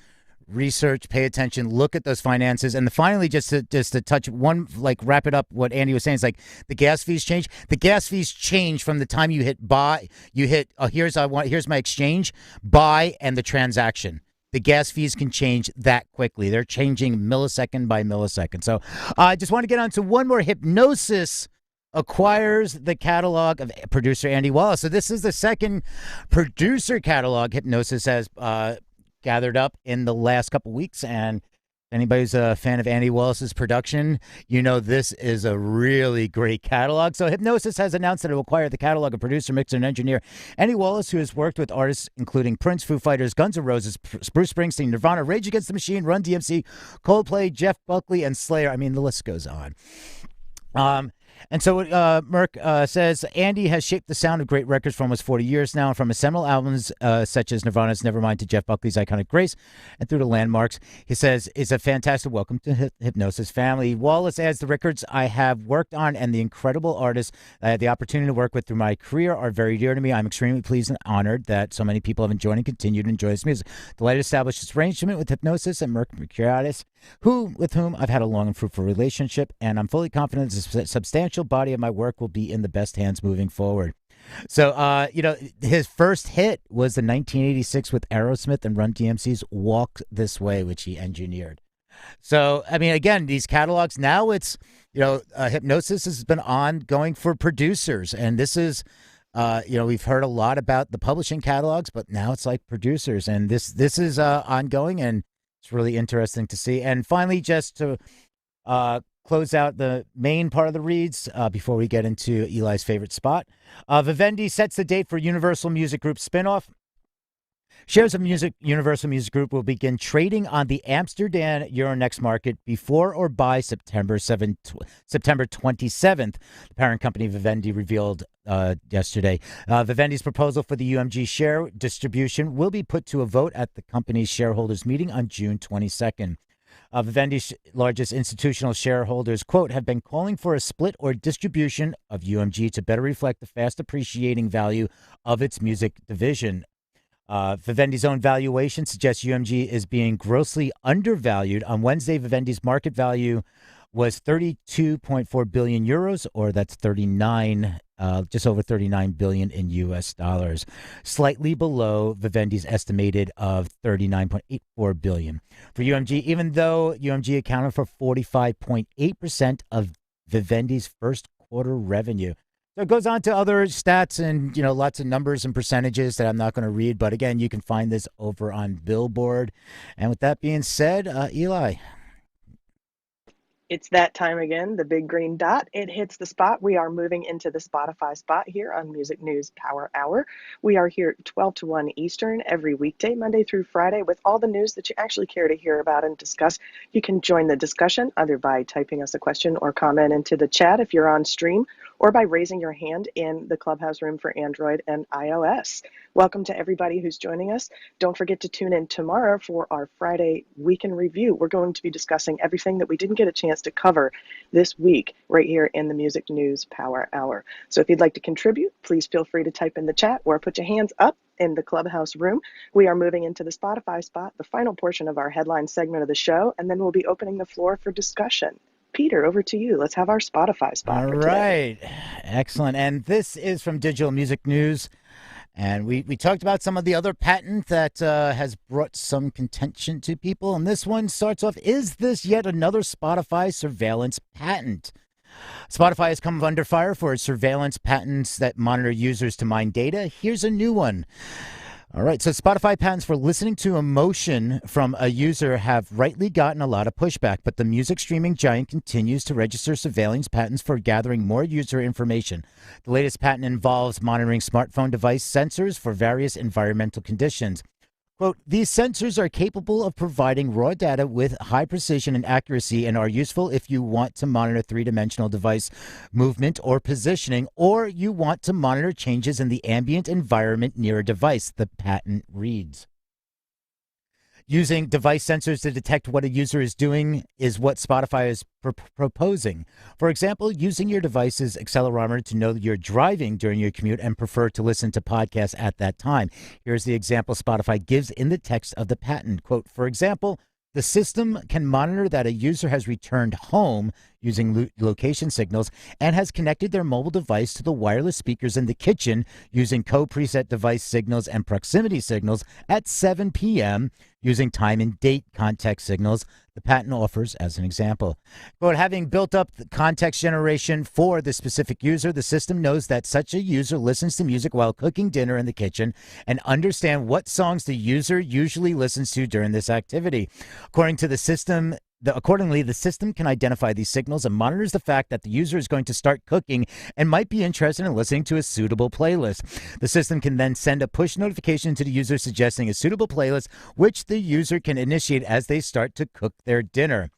research, pay attention, look at those finances, and finally, just to touch one, wrap it up. What Andy was saying is the gas fees change. The gas fees change from the time you hit buy. You hit here's my exchange, buy, and the transaction. The gas fees can change that quickly. They're changing millisecond by millisecond. So I just want to get on to one more. Hypnosis acquires the catalog of producer Andy Wallace. So this is the second producer catalog Hypnosis has gathered up in the last couple weeks. And anybody who's a fan of Andy Wallace's production, this is a really great catalog. So Hypnosis has announced that it will acquire the catalog of producer, mixer, and engineer Andy Wallace, who has worked with artists including Prince, Foo Fighters, Guns N' Roses, Bruce Springsteen, Nirvana, Rage Against the Machine, Run DMC, Coldplay, Jeff Buckley, and Slayer. I mean, the list goes on. And so Merck says, Andy has shaped the sound of great records for almost 40 years now, and from his seminal albums such as Nirvana's Nevermind to Jeff Buckley's Iconic Grace and through the Landmarks, he says, is a fantastic welcome to Hypnosis family. Wallace adds, the records I have worked on and the incredible artists I had the opportunity to work with through my career are very dear to me. I'm extremely pleased and honored that so many people have enjoyed and continue to enjoy this music. Delighted to establish this arrangement with Hypnosis and Merck Mercuriadis, with whom I've had a long and fruitful relationship, and I'm fully confident this substantial body of my work will be in the best hands moving forward. So, his first hit was the 1986 with Aerosmith and Run DMC's Walk This Way, which he engineered. So, I mean, again, these catalogs, now it's, Hypnosis has been ongoing for producers, and this is, we've heard a lot about the publishing catalogs, but now it's like producers, and this is ongoing, and it's really interesting to see. And finally, just to close out the main part of the reads before we get into Eli's favorite spot, Vivendi sets the date for Universal Music Group spinoff. Shares of Universal Music Group will begin trading on the Amsterdam Euronext market before or by September 27th. The parent company Vivendi revealed yesterday. Vivendi's proposal for the UMG share distribution will be put to a vote at the company's shareholders meeting on June 22nd. Vivendi's largest institutional shareholders, quote, have been calling for a split or distribution of UMG to better reflect the fast appreciating value of its music division. Vivendi's own valuation suggests UMG is being grossly undervalued. On Wednesday, Vivendi's market value was 32.4 billion euros, or that's just over 39 billion in US dollars, slightly below Vivendi's estimated of 39.84 billion. For UMG, even though UMG accounted for 45.8% of Vivendi's first quarter revenue. So it goes on to other stats and, lots of numbers and percentages that I'm not going to read. But again, you can find this over on Billboard. And with that being said, Eli. It's that time again, the big green dot. It hits the spot. We are moving into the Spotify spot here on Music News Power Hour. We are here 12 to 1 Eastern every weekday, Monday through Friday, with all the news that you actually care to hear about and discuss. You can join the discussion either by typing us a question or comment into the chat if you're on stream, or by raising your hand in the Clubhouse room for Android and iOS. Welcome to everybody who's joining us. Don't forget to tune in tomorrow for our Friday Weekend Review. We're going to be discussing everything that we didn't get a chance to cover this week right here in the Music News Power Hour. So if you'd like to contribute, please feel free to type in the chat or put your hands up in the Clubhouse room. We are moving into the Spotify spot, the final portion of our headline segment of the show, and then we'll be opening the floor for discussion. Peter, over to you. Let's have our Spotify spot. All right. Excellent. And this is from Digital Music News. And we talked about some of the other patent that has brought some contention to people. And this one starts off, is this yet another Spotify surveillance patent? Spotify has come under fire for its surveillance patents that monitor users to mine data. Here's a new one. All right. So Spotify patents for listening to emotion from a user have rightly gotten a lot of pushback, but the music streaming giant continues to register surveillance patents for gathering more user information. The latest patent involves monitoring smartphone device sensors for various environmental conditions. Quote, these sensors are capable of providing raw data with high precision and accuracy and are useful if you want to monitor three-dimensional device movement or positioning, or you want to monitor changes in the ambient environment near a device, the patent reads. Using device sensors to detect what a user is doing is what Spotify is proposing. For example, using your device's accelerometer to know that you're driving during your commute and prefer to listen to podcasts at that time. Here's the example Spotify gives in the text of the patent. Quote, for example, the system can monitor that a user has returned home using location signals and has connected their mobile device to the wireless speakers in the kitchen using co-preset device signals and proximity signals at 7 p.m. using time and date context signals. The patent offers as an example. But having built up the context generation for the specific user, the system knows that such a user listens to music while cooking dinner in the kitchen and understand what songs the user usually listens to during this activity. Accordingly, the system can identify these signals and monitors the fact that the user is going to start cooking and might be interested in listening to a suitable playlist. The system can then send a push notification to the user suggesting a suitable playlist, which the user can initiate as they start to cook their dinner.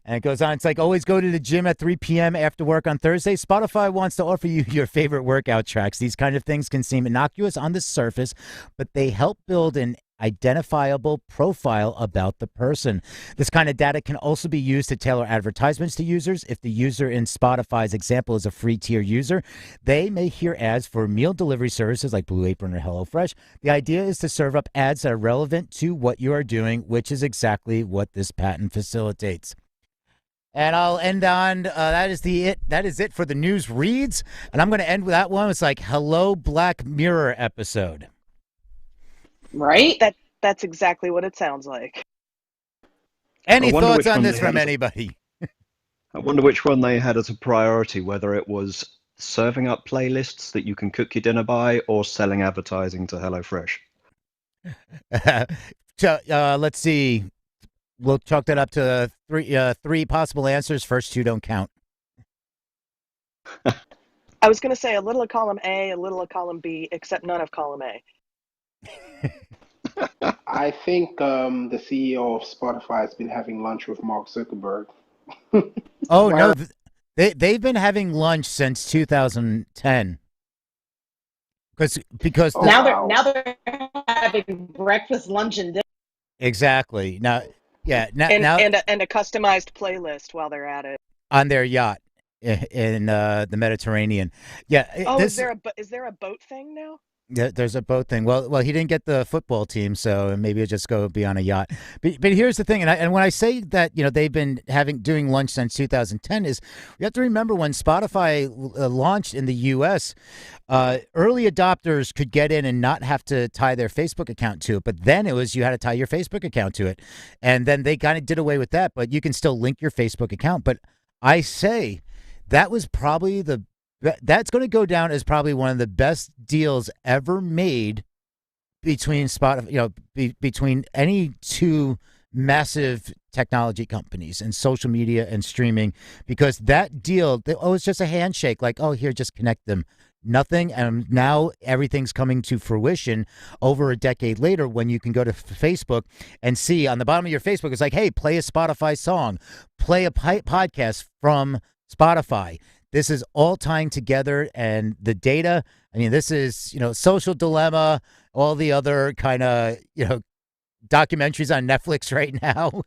And it goes on. It's like, always go to the gym at 3 p.m. after work on Thursday. Spotify wants to offer you your favorite workout tracks. These kind of things can seem innocuous on the surface, but they help build an identifiable profile about the person. This kind of data can also be used to tailor advertisements to users. If the user in Spotify's example is a free tier user, they may hear ads for meal delivery services like Blue Apron or HelloFresh. The idea is to serve up ads that are relevant to what you are doing, which is exactly what this patent facilitates. And I'll end on that is it for the news reads. And I'm going to end with that one. It's like, hello, Black Mirror episode. Right? That's exactly what it sounds like. Any thoughts on this from anybody? I wonder which one they had as a priority, whether it was serving up playlists that you can cook your dinner by or selling advertising to HelloFresh. Let's see. We'll chalk that up to three possible answers. First two don't count. I was going to say a little of column A, a little of column B, except none of column A. I think the CEO of Spotify has been having lunch with Mark Zuckerberg. Oh, no. They've been having lunch since 2010. Because now they're having breakfast, lunch, and dinner. Exactly. Now, yeah. Now, and a customized playlist while they're at it on their yacht in the Mediterranean. Yeah. Oh, is there a boat thing now? Yeah, there's a boat thing. Well, he didn't get the football team, so maybe he'll just go be on a yacht. But here's the thing, and when I say that, they've been doing lunch since 2010, is we have to remember when Spotify launched in the U.S., early adopters could get in and not have to tie their Facebook account to it. But then it was you had to tie your Facebook account to it, and then they kind of did away with that. But you can still link your Facebook account. But I say that was probably that's going to go down as probably one of the best deals ever made between between any two massive technology companies and social media and streaming, because that deal, it's just a handshake, like, oh, here, just connect them. Nothing. And now everything's coming to fruition over a decade later when you can go to Facebook and see on the bottom of your Facebook, it's like, hey, play a Spotify song, play a podcast from Spotify. This is all tying together, and the data, I mean, this is, Social Dilemma, all the other kind of, documentaries on Netflix right now.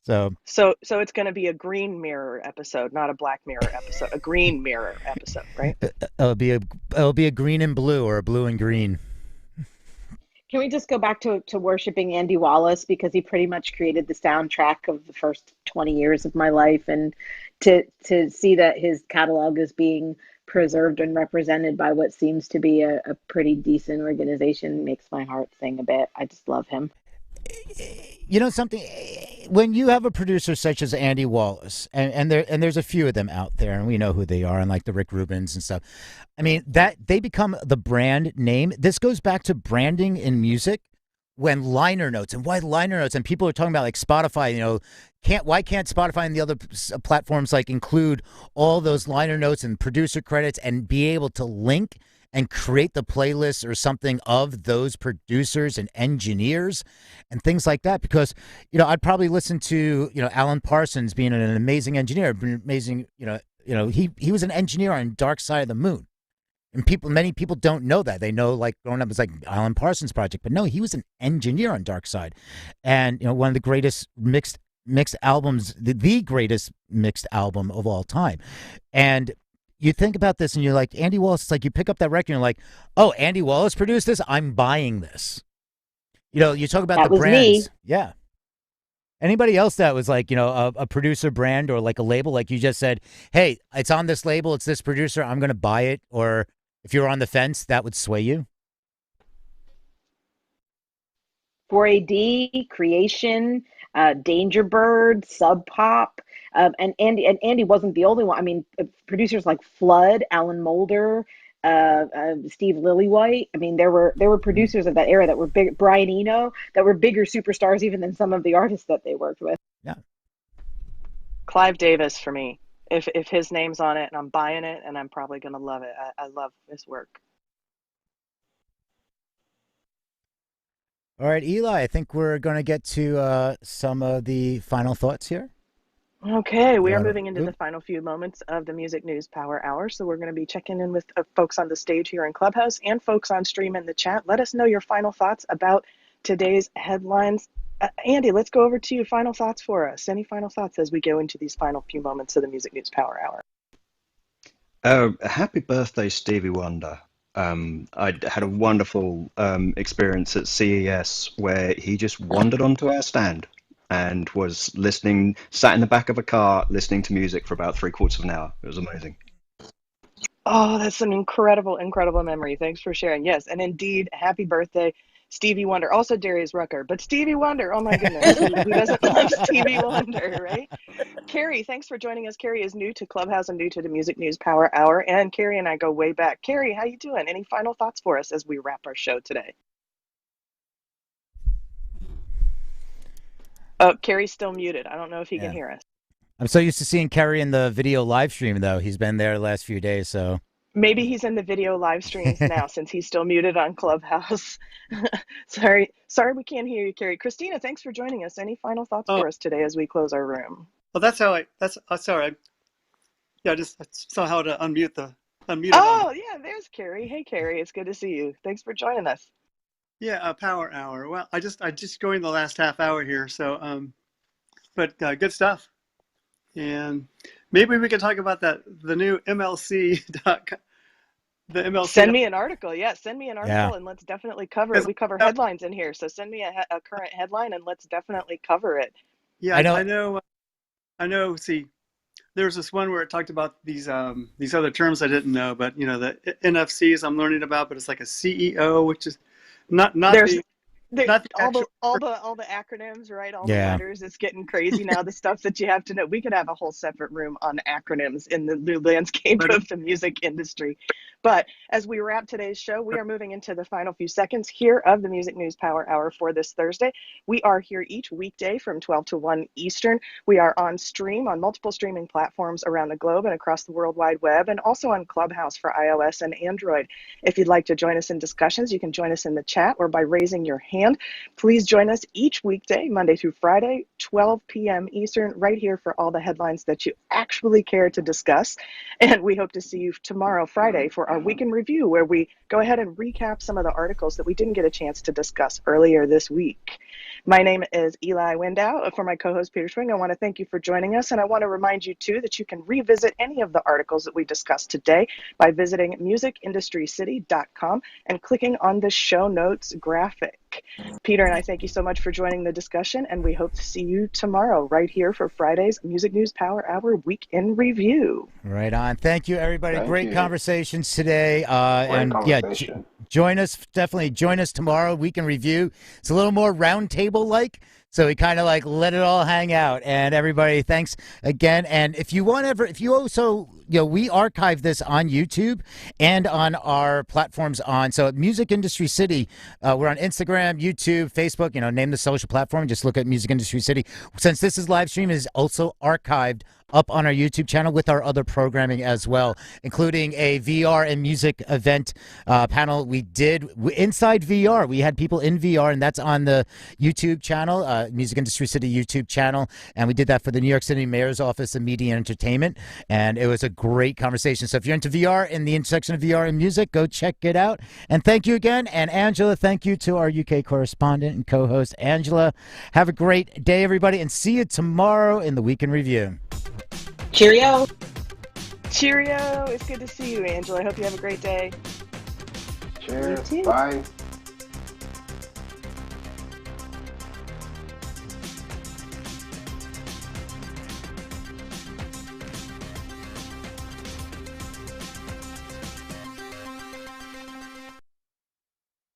So it's going to be a green mirror episode, not a Black Mirror episode, a green mirror episode, right? It'll be a green and blue, or a blue and green. Can we just go back to worshiping Andy Wallace, because he pretty much created the soundtrack of the first 20 years of my life, and to see that his catalog is being preserved and represented by what seems to be a pretty decent organization makes my heart sing a bit. I just love him. You know something? When you have a producer such as Andy Wallace, and there's a few of them out there, and we know who they are, and like the Rick Rubins and stuff. I mean, that they become the brand name. This goes back to branding in music when liner notes and why liner notes, and people are talking about like Spotify, you know, why can't Spotify and the other platforms like include all those liner notes and producer credits and be able to link and create the playlist or something of those producers and engineers and things like that? Because, you know, I'd probably listen to, you know, Alan Parsons being an amazing engineer, amazing, he was an engineer on Dark Side of the Moon. And many people don't know that. They know, like, growing up, it's like Alan Parsons Project, but no, he was an engineer on Dark Side, and, you know, one of the greatest mixed albums, the greatest mixed album of all time. And you think about this, and you're like, Andy Wallace. It's like you pick up that record, and you're like, oh, Andy Wallace produced this. I'm buying this. You know, you talk about that the brands, me. yeah. Anybody else that was like, you know, a producer brand or like a label, like you just said, hey, it's on this label, it's this producer, I'm going to buy it, or if you're on the fence, that would sway you? 4AD, Creation, Danger Bird, Sub Pop, and Andy wasn't the only one. I mean, producers like Flood, Alan Moulder, Steve Lillywhite. I mean, there were producers of that era that were big. Brian Eno, that were bigger superstars even than some of the artists that they worked with. Yeah. Clive Davis for me. If his name's on it, and I'm buying it, and I'm probably gonna love it. I love his work. All right, Eli, I think we're going to get to some of the final thoughts here. Okay, we are moving into the final few moments of the Music News Power Hour. So we're going to be checking in with folks on the stage here in Clubhouse and folks on stream in the chat. Let us know your final thoughts about today's headlines. Andy, let's go over to you. Final thoughts for us. Any final thoughts as we go into these final few moments of the Music News Power Hour? Happy birthday, Stevie Wonder. I had a wonderful experience at CES where he just wandered onto our stand and was listening, sat in the back of a car, listening to music for about 3/4 of an hour. It was amazing. Oh, that's an incredible, incredible memory. Thanks for sharing. Yes, and indeed, happy birthday, Stevie Wonder. Also Darius Rucker, but Stevie Wonder, oh my goodness, who doesn't love Stevie Wonder, right? Carrie, thanks for joining us. Carrie is new to Clubhouse and new to the Music News Power Hour, and Carrie and I go way back. Carrie, how you doing? Any final thoughts for us as we wrap our show today? Oh, Carrie's still muted. I don't know if he can hear us. I'm so used to seeing Kerry in the video live stream, though. He's been there the last few days, so. Maybe he's in the video live streams now since he's still muted on Clubhouse. Sorry we can't hear you, Carrie. Christina, thanks for joining us. Any final thoughts for us today as we close our room? Well, that's sorry. Yeah, I just saw how to unmute Oh, yeah, there's Carrie. Hey, Carrie, it's good to see you. Thanks for joining us. Yeah, Power Hour. Well, I just joined the last half hour here, so but good stuff. And maybe we could talk about the new MLC. The MLC. Send me an article. Yeah, send me an article and let's definitely cover it. We cover headlines in here, so send me a current headline and let's definitely cover it. Yeah, I know. See, there's this one where it talked about these other terms I didn't know, but you know, the NFCs I'm learning about, but it's like a CEO, which is not all the acronyms, right? All the letters. It's getting crazy now. The stuff that you have to know. We could have a whole separate room on acronyms in the new landscape of the music industry. But as we wrap today's show, we are moving into the final few seconds here of the Music News Power Hour for this Thursday. We are here each weekday from 12 to 1 Eastern. We are on stream on multiple streaming platforms around the globe and across the World Wide Web, and also on Clubhouse for iOS and Android. If you'd like to join us in discussions, you can join us in the chat or by raising your hand. Please join us each weekday, Monday through Friday, 12 p.m. Eastern, right here for all the headlines that you actually care to discuss. And we hope to see you tomorrow, Friday, for our weekend review, where we go ahead and recap some of the articles that we didn't get a chance to discuss earlier this week. My name is Eli Window. For my co-host Peter Schwinge, I want to thank you for joining us, and I want to remind you too that you can revisit any of the articles that we discussed today by visiting musicindustrycity.com and clicking on the show notes graphic. Peter and I thank you so much for joining the discussion, and we hope to see you tomorrow right here for Friday's Music News Power Hour Week in Review. Right on. Thank you, everybody. Great conversations today. Conversation. Join us tomorrow, Week in Review. It's a little more roundtable-like, So we kind of like let it all hang out. And everybody, thanks again. And if you also, we archive this on YouTube and on our platforms so at Music Industry City, we're on Instagram, YouTube, Facebook, name the social platform. Just look at Music Industry City. Since this is live stream, it is also archived up on our YouTube channel with our other programming as well, including a VR and music event panel we did inside VR. We had people in VR, and that's on the YouTube channel, Music Industry City YouTube channel, and we did that for the New York City Mayor's Office of Media and Entertainment, and it was a great conversation. So if you're into VR, in the intersection of VR and music, go check it out. And thank you again. And Angela, thank you to our UK correspondent and co-host, Angela. Have a great day, everybody, and see you tomorrow in the Week in Review. Cheerio. Cheerio. It's good to see you, Angela. I hope you have a great day. Cheers. Bye.